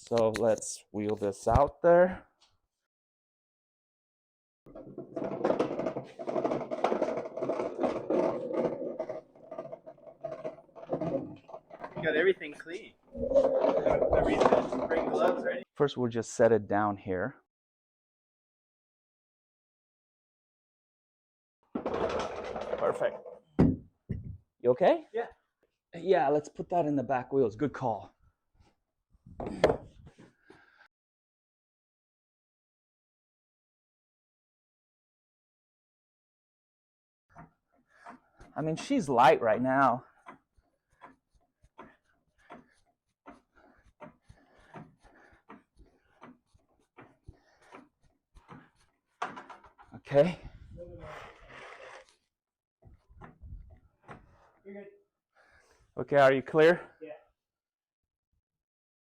So let's wheel this out there. You got everything clean. No reason to bring gloves or anything. First, we'll just set it down here. Perfect. You okay? Yeah. Yeah, let's put that in the back wheels. Good call. I mean, she's light right now. Okay. You're good. Okay, are you clear? Yeah.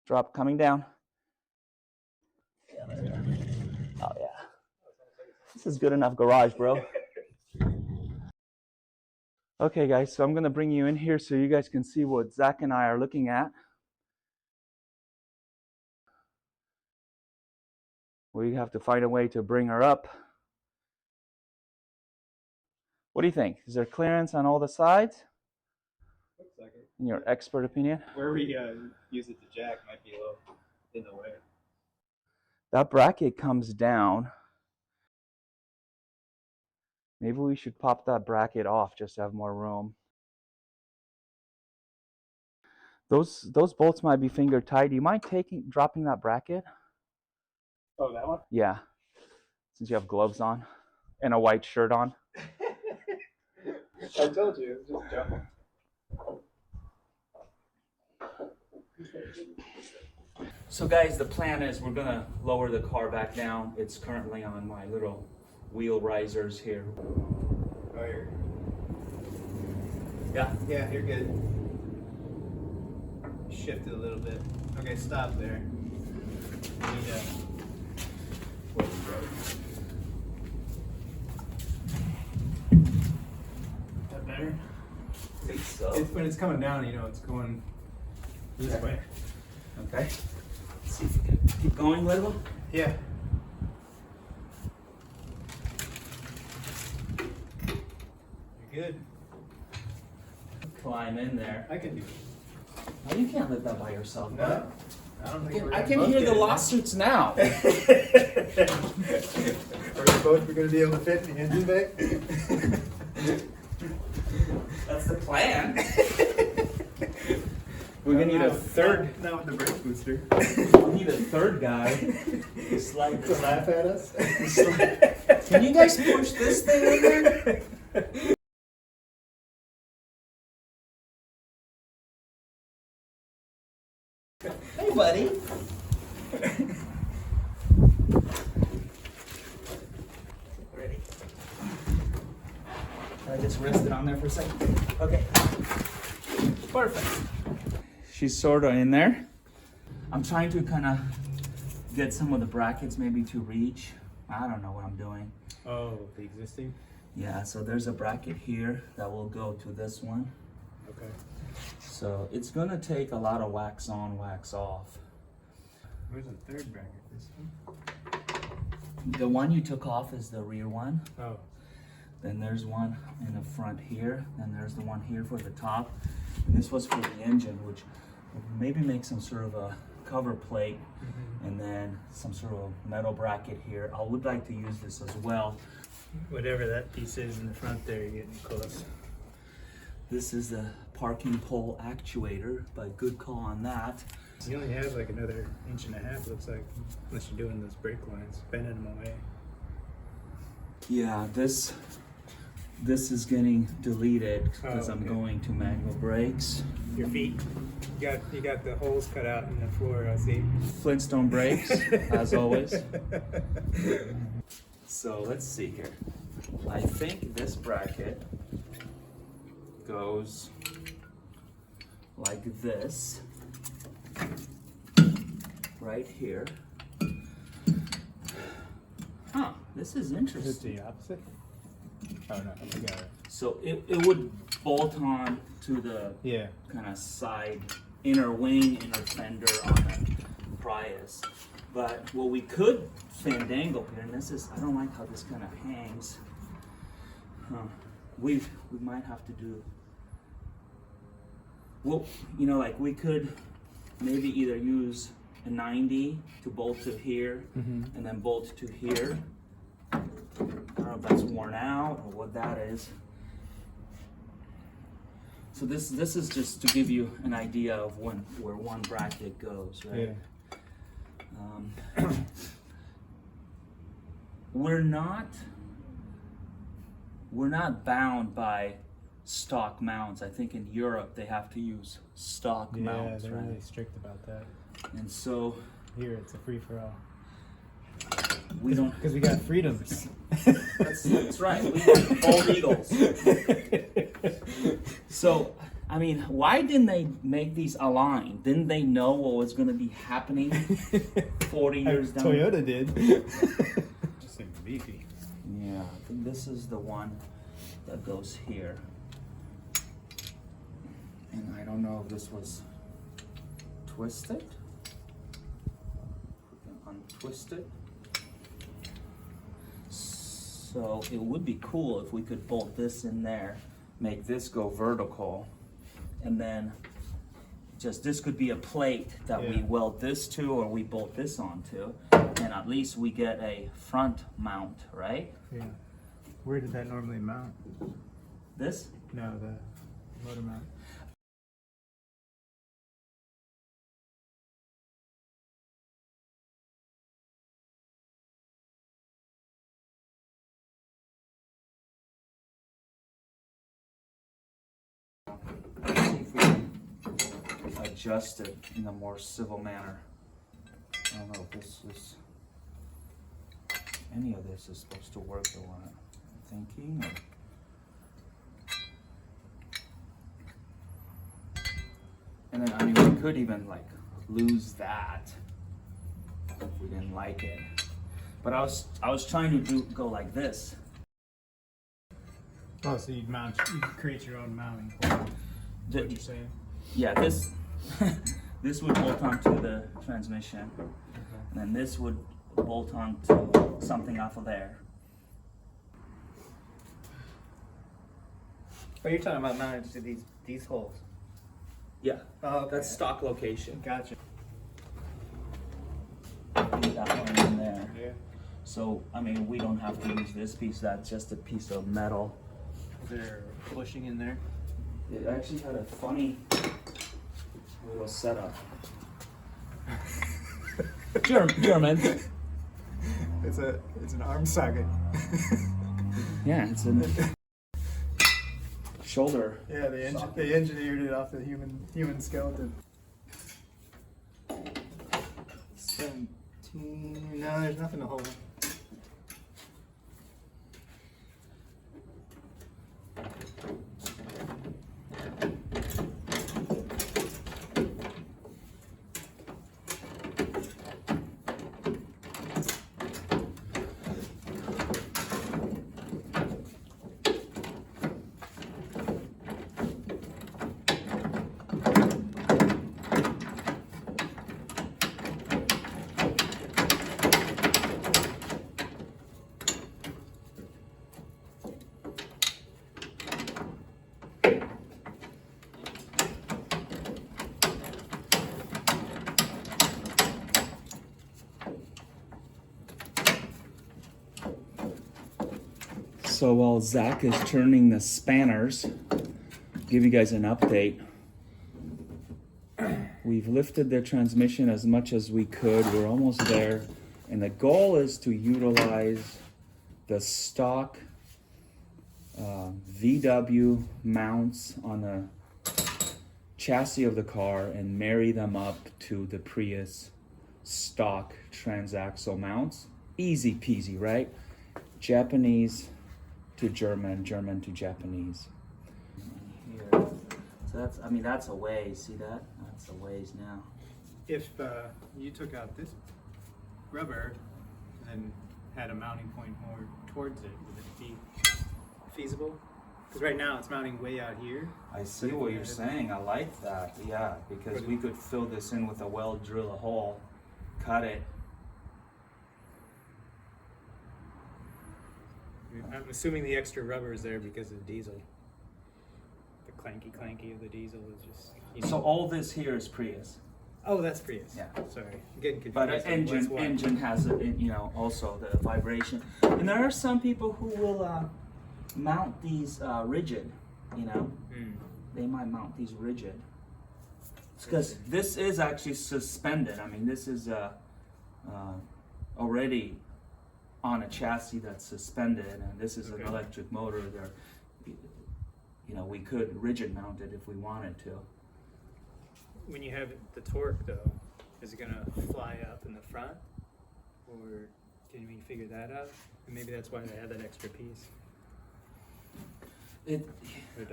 Drop coming down. Yeah, there we are. Oh, yeah. This is good enough garage, bro. Okay, guys, so I'm going to bring you in here so you guys can see what Zach and I are looking at. We have to find a way to bring her up. What do you think? Is there clearance on all the sides? Looks like it. In your expert opinion? Where we use it to jack might be a little in the way. That bracket comes down. Maybe we should pop that bracket off just to have more room. Those bolts might be finger tight. Do you mind dropping that bracket? Oh, that one? Yeah. Since you have gloves on and a white shirt on. I told you, it was just jumping. So guys, the plan is we're gonna lower the car back down. It's currently on my little wheel risers here. Oh, you're... Yeah. Yeah, you're good. Shift it a little bit. Okay, stop there. Yeah. That better? I think so. When it's coming down, you know, it's going this way. Okay. Let's see if we can keep going a little. Yeah. You're good. Climb in there. I can do it. No, you can't live that by yourself, No, bud. I don't think I can hear the lawsuits now. Are we both going to be able to fit in the engine bay? That's the plan. We're gonna need a third. Not with the brake booster. We need a third guy to slide To laugh at us? Can you guys push this thing in there? Hey, buddy. Ready. I just rest it on there for a second. Okay. Perfect. She's sort of in there. I'm trying to kind of get some of the brackets maybe to reach. I don't know what I'm doing. Oh, the existing? Yeah, so there's a bracket here that will go to this one. Okay. So it's gonna take a lot of wax on, wax off. Where's the third bracket? This one? The one you took off is the rear one. Oh. Then there's one in the front here. Then there's the one here for the top. And this was for the engine, which would maybe make some sort of a cover plate, and then some sort of metal bracket here. I would like to use this as well. Whatever that piece is in the front there, you're getting close. This is the parking pole actuator, but good call on that. You only have like another inch and a half, looks like, unless you're doing those brake lines, bending them away. Yeah, this is getting deleted because I'm okay. going to manual brakes. Your feet, you got the holes cut out in the floor, I see. Flintstone brakes, as always. So let's see here. I think this bracket goes like this, right here. Huh, this is Is it interesting. the opposite? Oh no, I got it. So it would bolt on to the Yeah. kind of side inner wing, inner fender on the Prius. But what we could fandangle here, and this is, I don't like how this kind of hangs. We might have to do, well, you know, like we could maybe either use a 90 to bolt to here and then bolt to here. I don't know if that's worn out or what that is. So this is just to give you an idea of where one bracket goes, right? Yeah. We're not bound by stock mounts. I think in Europe they have to use stock mounts, they're right? really strict about that. And so here it's a free for all. We don't, because we got freedoms. that's right. We have bald eagles. So, I mean, why didn't they make these align? Didn't they know what was going to be happening 40 years down? Toyota did. Just seems beefy. Yeah, I think this is the one that goes here. And I don't know if this was twisted. We can untwist it. So it would be cool if we could bolt this in there, make this go vertical, and then just this could be a plate that we weld this to or we bolt this onto, and at least we get a front mount, right? Yeah. Where did that normally mount? This? No, the motor mount. Let's see if we can adjust it in a more civil manner. I don't know if this is, any of this is supposed to work the way I'm thinking. And then, I mean, we could even like lose that if we didn't like it. But I was trying to go like this. Oh, so you'd create your own mounting point. Is what you're saying? Yeah, this this would bolt onto the transmission, and then this would bolt onto something off of there. Oh, you're talking about mounting to these holes. Yeah, Oh, okay. that's stock location. Gotcha. That one in there. Yeah. So, I mean, we don't have to use this piece. That's just a piece of metal. Is there bushing in there? It actually had a funny little setup. German. It's an arm socket. Yeah, it's a shoulder. Yeah, they engineered it off the human skeleton. 17. No, there's nothing to hold. So while Zach is turning the spanners, give you guys an update. We've lifted the transmission as much as we could. We're almost there. And the goal is to utilize the stock VW mounts on the chassis of the car and marry them up to the Prius stock transaxle mounts. Easy peasy, right? Japanese to German, German to Japanese. Here. So that's, I mean, that's a ways. See that? That's a ways now. If you took out this rubber and had a mounting point more towards it, would it be feasible? Because right now it's mounting way out here. I see what you're saying. I like that. Yeah, because we could fill this in with a weld, drill a hole, cut it. I'm assuming the extra rubber is there because of the diesel. The clanky of the diesel is just. You know. So all this here is Prius. Oh, that's Prius. Yeah. Sorry, I'm getting confused. But an engine has also the vibration. And there are some people who will mount these rigid. They might mount these rigid. Because this is actually suspended. I mean, this is already on a chassis that's suspended, and this is an electric motor. There, we could rigid mount it if we wanted to. When you have the torque, though, is it gonna fly up in the front, or can we figure that out? And maybe that's why they have that extra piece.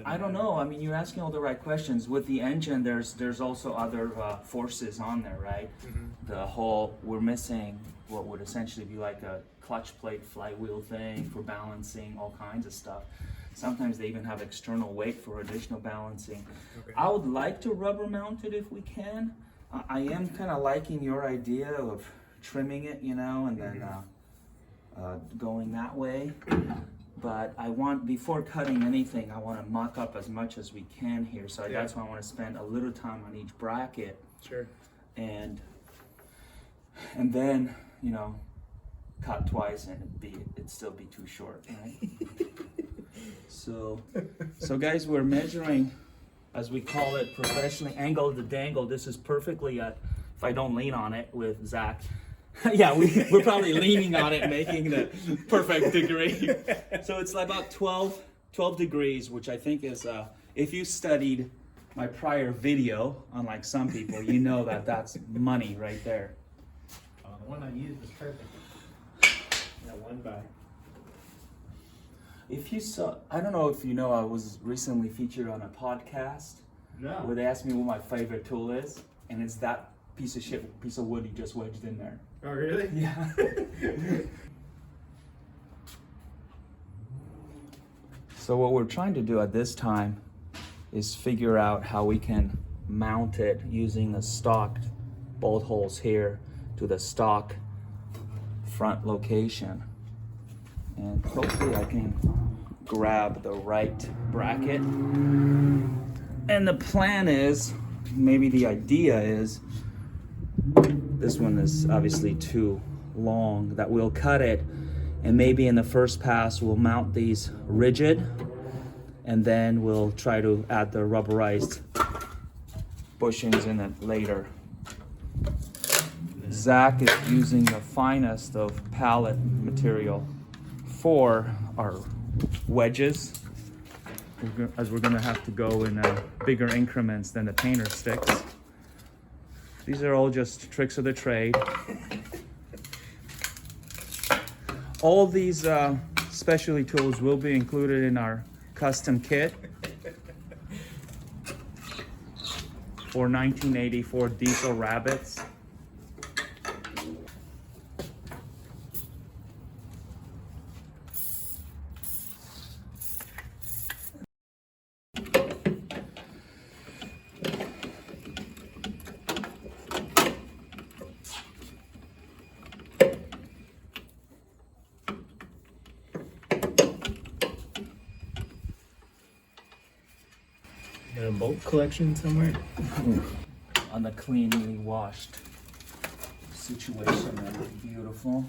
I don't know. I mean, you're asking all the right questions. With the engine, there's also other forces on there, right? The whole, we're missing what would essentially be like a clutch plate flywheel thing for balancing all kinds of stuff. Sometimes they even have external weight for additional balancing. I would like to rubber mount it if we can. I am kind of liking your idea of trimming it, and then going that way. But I want, before cutting anything, I want to muck up as much as we can here. So that's why I want to spend a little time on each bracket. Sure. And then, cut twice and it'd still be too short, right? So guys, we're measuring, as we call it professionally, angle to dangle. This is perfectly if I don't lean on it with Zach. Yeah, we're probably leaning on it, making the perfect degree. So it's like about 12 degrees, which I think is, if you studied my prior video, unlike some people, you know that's money right there. The one I used is perfect. Yeah, 1 by. If you saw, I don't know if you know, I was recently featured on a podcast. No. Where they asked me what my favorite tool is, and it's that piece of wood you just wedged in there. Oh, really? Yeah. So what we're trying to do at this time is figure out how we can mount it using the stock bolt holes here to the stock front location. And hopefully I can grab the right bracket. And the plan is, maybe the idea is, this one is obviously too long, that we'll cut it, and maybe in the first pass we'll mount these rigid, and then we'll try to add the rubberized bushings in it later. Zach is using the finest of pallet material for our wedges, as we're going to have to go in bigger increments than the painter sticks. These are all just tricks of the trade. All these specialty tools will be included in our custom kit for 1984 diesel Rabbits. Got a bolt collection somewhere? On the cleanly washed situation, that would be beautiful.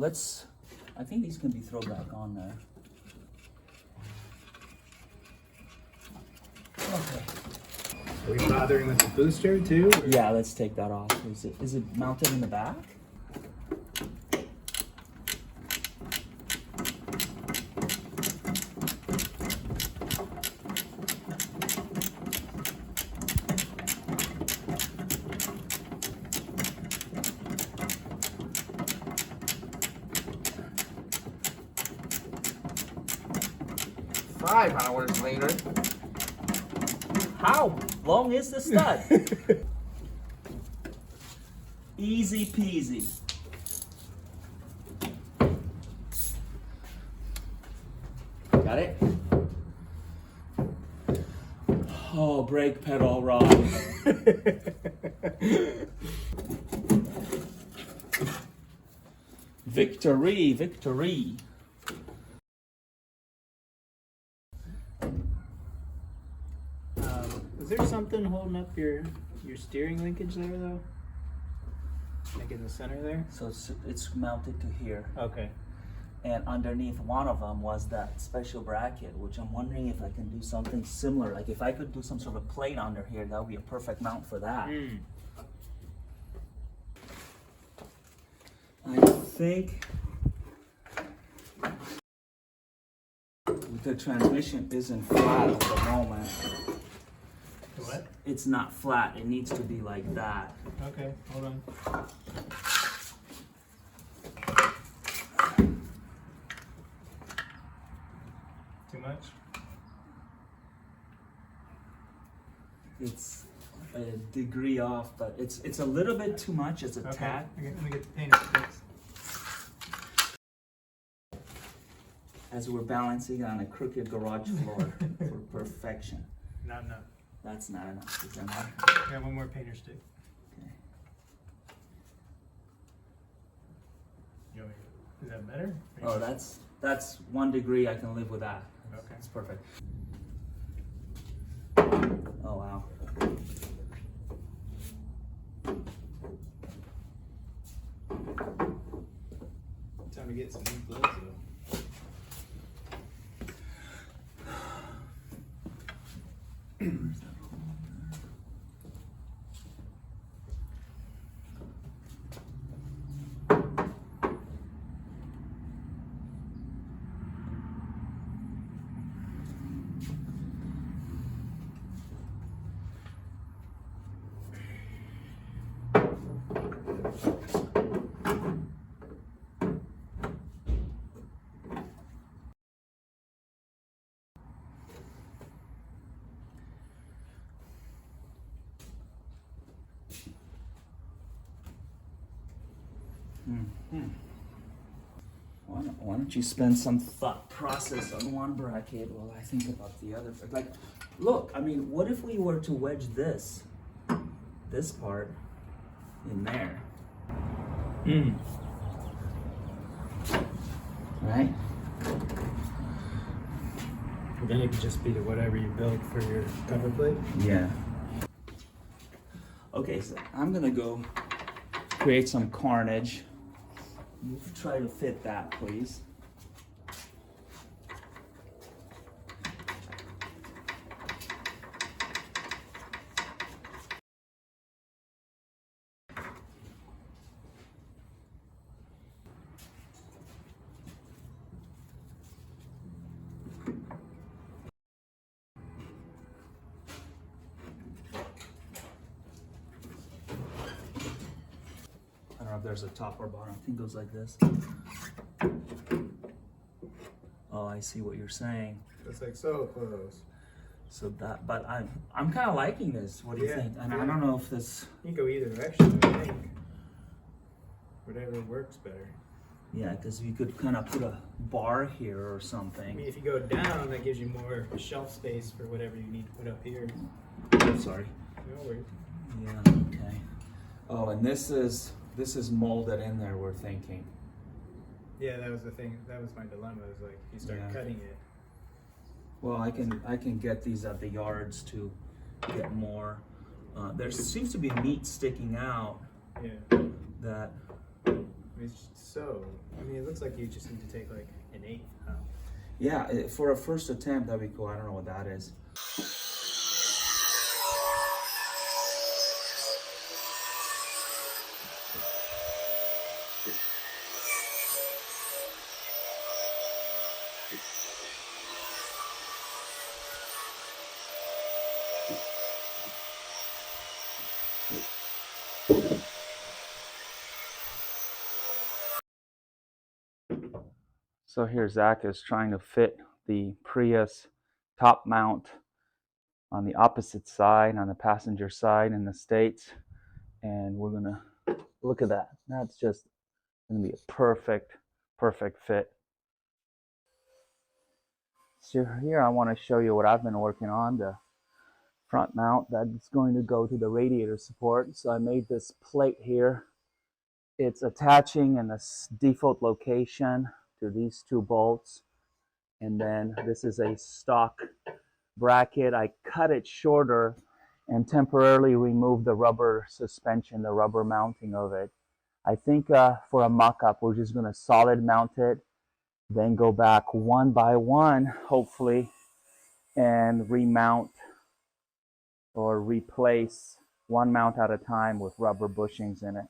I think these can be thrown back on there. Okay. Are we bothering with the booster too? Or? Yeah, let's take that off. Is it mounted in the back? Five hours later. How long is the stud? Easy peasy. Got it? Oh, brake pedal rod. Victory, victory. Is there something holding up your steering linkage there though? Like in the center there? So it's mounted to here. Okay. And underneath one of them was that special bracket, which I'm wondering if I can do something similar. Like if I could do some sort of plate under here, that would be a perfect mount for that. I think the transmission isn't flat at the moment. What? It's not flat. It needs to be like that. Okay, hold on. Too much? It's a degree off, but it's a little bit too much. It's a tad. Okay, let me get the painter fixed. As we're balancing on a crooked garage floor for perfection. Not enough. That's not enough. Is that enough? I got one more painter stick. Okay. You want me to, is that better? Oh, that's 1 degree. I can live with that. Okay. That's perfect. Oh wow. Time to get some new gloves though. Why don't you spend some thought process on one bracket while I think about the other? Like, look, I mean, what if we were to wedge this part in there? Right? Then it could just be to whatever you build for your cover plate. Yeah. Okay, so I'm gonna go create some carnage. You try to fit that, please. I don't know if there's a top or bottom. I think it goes like this. Oh, I see what you're saying. It's like so close. So that, but I'm kind of liking this. What do you Yeah, think? And yeah. I don't know if this. You can go either direction, I think. Whatever works better. Yeah, because you could kind of put a bar here or I something. mean, if you go down, that gives you more shelf space for whatever you need to put up here. Oh, sorry. No worries. Yeah. Okay. Oh, and this is molded in there. We're thinking. Yeah, that was the thing. That was my dilemma. Is like if you start Yeah. cutting it. Well, I can get these at the yards to get more. There seems to be meat sticking out Yeah. that. I mean, it's so. I mean, it looks like you just need to take like an 1/8 out. Yeah, for a first attempt, that'd be cool. I don't know what that is. So here Zach is trying to fit the Prius top mount on the opposite side, on the passenger side in the States. And we're gonna look at that. That's just gonna be a perfect fit. So here I want to show you what I've been working on, the front mount that's going to go to the radiator support. So I made this plate here it's attaching in the default location to these two bolts. And then this is a stock bracket. I cut it shorter and temporarily removed the rubber suspension, the rubber mounting of it. I think for a mock-up, we're just gonna solid mount it, then go back one by one, hopefully, and remount or replace one mount at a time with rubber bushings in it.